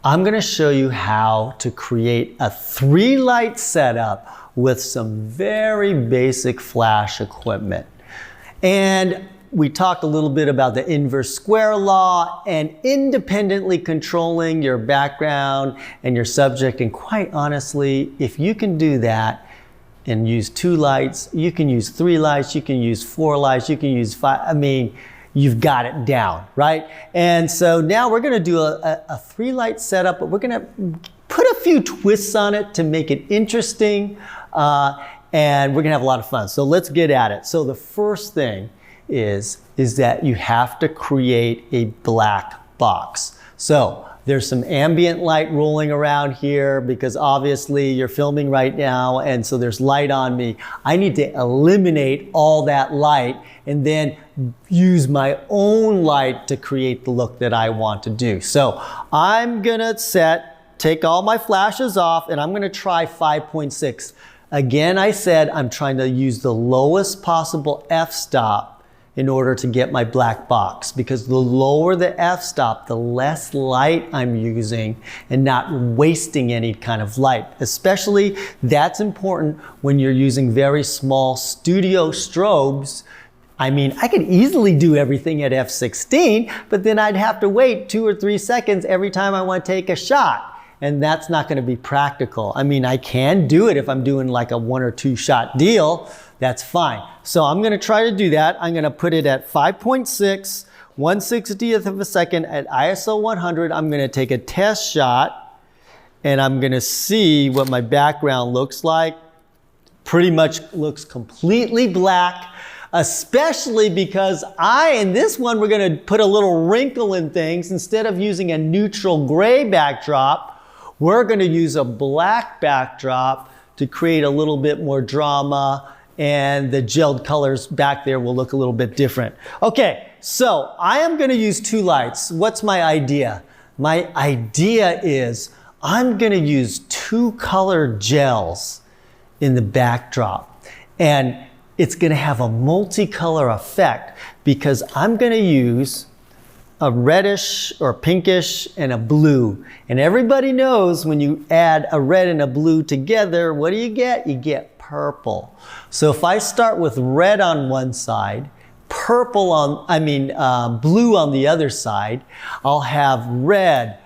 I'm going to show you how to create a 3-light setup with some very basic flash equipment. And we talked a little bit about the inverse square law and independently controlling your background and your subject. And quite honestly, if you can do that and use 2 lights, you can use 3 lights, you can use 4 lights, you can use 5. I mean, you've got it down, right? And so now we're going to do a 3-light setup, but we're going to put a few twists on it to make it interesting, and we're going to have a lot of fun. So let's get at it. So the first thing is that you have to create a black box. So there's some ambient light rolling around here because obviously you're filming right now, and so there's light on me. I need to eliminate all that light and then use my own light to create the look that I want to do. So I'm gonna take all my flashes off, and I'm gonna try 5.6. Again, I said I'm trying to use the lowest possible f-stop in order to get my black box, because the lower the f-stop, the less light I'm using and not wasting any kind of light. Especially that's important when you're using very small studio strobes. I mean, I could easily do everything at f16, but then I'd have to wait 2 or 3 seconds every time I want to take a shot. And that's not going to be practical. I mean, I can do it if I'm doing like a 1 or 2 shot deal. That's fine. So I'm going to try to do that. I'm going to put it at 5.6, 1/60th of a second at ISO 100. I'm going to take a test shot, and I'm going to see what my background looks like. Pretty much looks completely black, especially because in this one, we're going to put a little wrinkle in things. Instead of using a neutral gray backdrop, we're going to use a black backdrop to create a little bit more drama, and the gelled colors back there will look a little bit different. Okay, so I am going to use 2 lights. What's my idea? My idea is I'm going to use 2 color gels in the backdrop, and it's going to have a multicolor effect because I'm going to use a reddish or pinkish and a blue. And everybody knows when you add a red and a blue together, what do you get? You get purple. So if I start with red on one side, blue on the other side, I'll have red,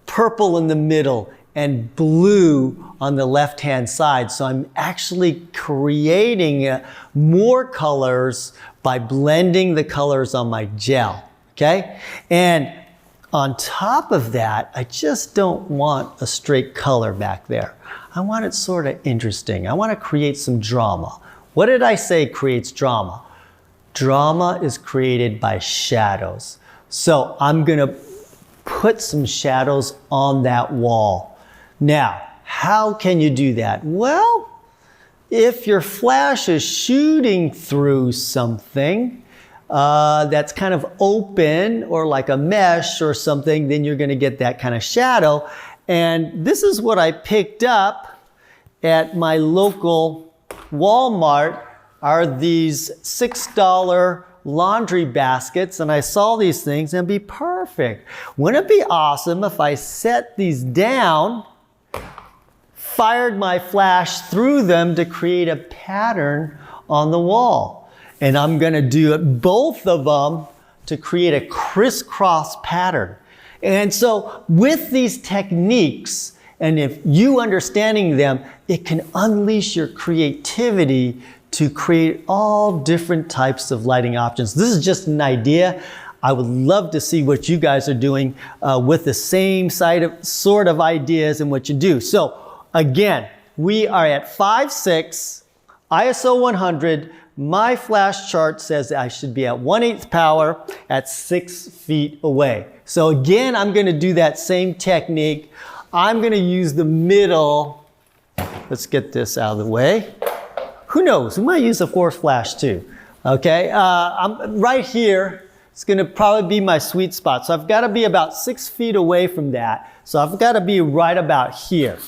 purple in the middle, and blue on the left-hand side. So I'm actually creating more colors by blending the colors on my gel. Okay? And on top of that, I just don't want a straight color back there. I want it sort of interesting. I want to create some drama. What did I say creates drama? Drama is created by shadows. So I'm going to put some shadows on that wall. Now, how can you do that? Well, if your flash is shooting through something, that's kind of open or like a mesh or something, then you're going to get that kind of shadow. And this is what I picked up at my local Walmart, are these $6 laundry baskets. And I saw these things and be perfect. Wouldn't it be awesome if I set these down, fired my flash through them to create a pattern on the wall? And I'm going to do both of them to create a crisscross pattern. And so with these techniques, and if you understanding them, it can unleash your creativity to create all different types of lighting options. This is just an idea. I would love to see what you guys are doing with the same sort of ideas and what you do. So again, we are at 5.6, ISO 100. My flash chart says I should be at 1/8 power at 6 feet away. So again, I'm going to do that same technique. I'm going to use the middle. Let's get this out of the way. Who knows? We might use a force flash too. Okay, I'm right here. It's going to probably be my sweet spot. So I've got to be about 6 feet away from that. So I've got to be right about here.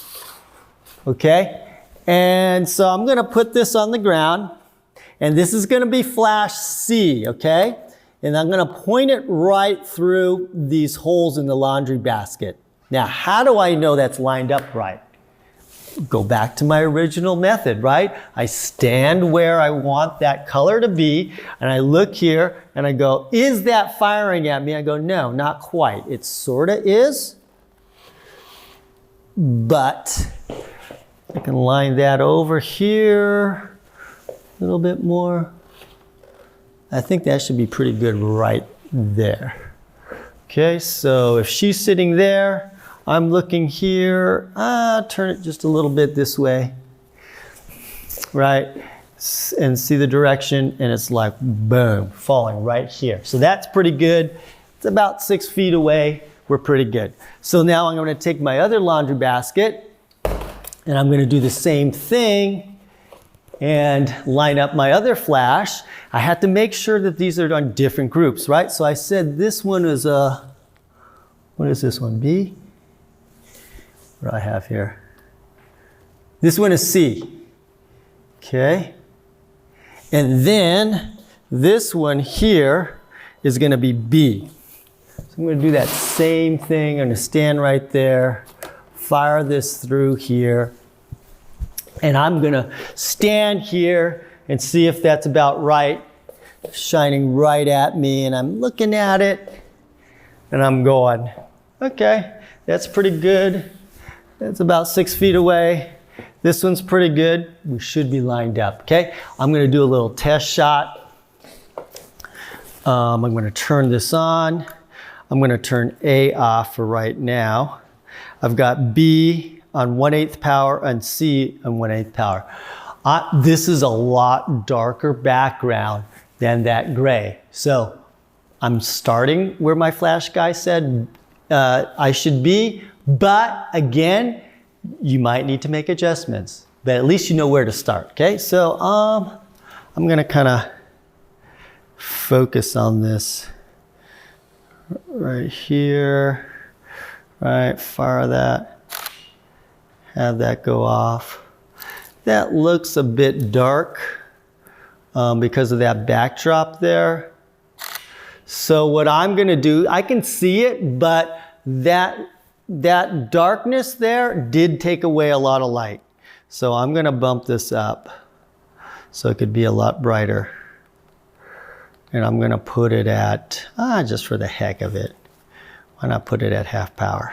Okay, and so I'm going to put this on the ground. And this is going to be flash C, okay? And I'm going to point it right through these holes in the laundry basket. Now, how do I know that's lined up right? Go back to my original method, right? I stand where I want that color to be, and I look here and I go, is that firing at me? I go, no, not quite. It sort of is, but I can line that over here a little bit more. I think that should be pretty good right there. Okay, so if she's sitting there, I'm looking here, turn it just a little bit this way, right? And see the direction, and it's like, boom, falling right here. So that's pretty good. It's about 6 feet away. We're pretty good. So now I'm gonna take my other laundry basket, and I'm gonna do the same thing and line up my other flash. I have to make sure that these are on different groups, right? So I said this one is what is this one, B? What do I have here? This one is C, okay? And then this one here is gonna be B. So I'm gonna do that same thing. I'm gonna stand right there, fire this through here, and I'm gonna stand here and see if that's about right, shining right at me, and I'm looking at it, and I'm going, okay, that's pretty good. That's about 6 feet away. This one's pretty good. We should be lined up, okay? I'm gonna do a little test shot. I'm gonna turn this on. I'm gonna turn A off for right now. I've got B on 1/8 power and C on 1/8 power. This is a lot darker background than that gray. So I'm starting where my flash guy said I should be. But again, you might need to make adjustments, but at least you know where to start, okay? So I'm gonna kind of focus on this right here, right, fire that, have that go off. That looks a bit dark because of that backdrop there. So what I'm gonna do, I can see it, but that darkness there did take away a lot of light. So I'm gonna bump this up so it could be a lot brighter. And I'm gonna put it at, just for the heck of it, why not put it at half power?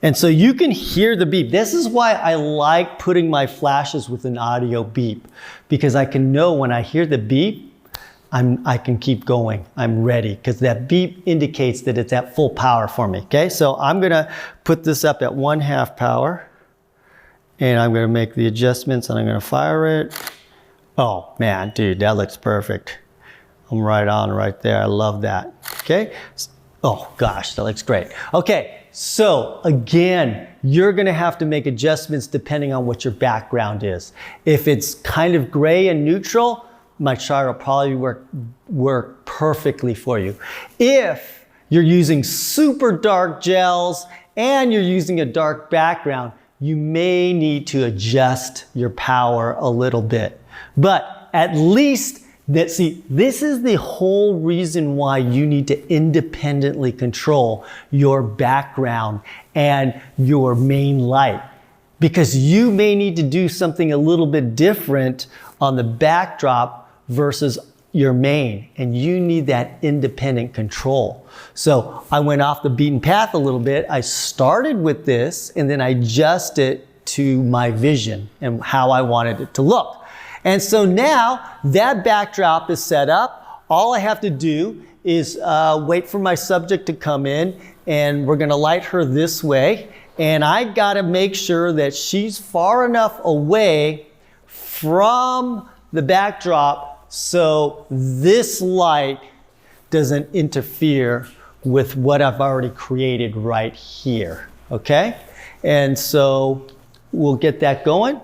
And so you can hear the beep. This is why I like putting my flashes with an audio beep, because I can know when I hear the beep, I can keep going. I'm ready, because that beep indicates that it's at full power for me, okay? So I'm gonna put this up at 1/2 power, and I'm gonna make the adjustments, and I'm gonna fire it. Oh man, dude, that looks perfect. I'm right on right there, I love that, okay? Oh gosh, that looks great. Okay, so again, you're gonna have to make adjustments depending on what your background is. If it's kind of gray and neutral, my chart will probably work perfectly for you. If you're using super dark gels and you're using a dark background, you may need to adjust your power a little bit. But at least this is the whole reason why you need to independently control your background and your main light. Because you may need to do something a little bit different on the backdrop versus your main, and you need that independent control. So I went off the beaten path a little bit. I started with this, and then I adjusted it to my vision and how I wanted it to look. And so now that backdrop is set up. All I have to do is wait for my subject to come in, and we're gonna light her this way. And I gotta make sure that she's far enough away from the backdrop so this light doesn't interfere with what I've already created right here, okay? And so we'll get that going.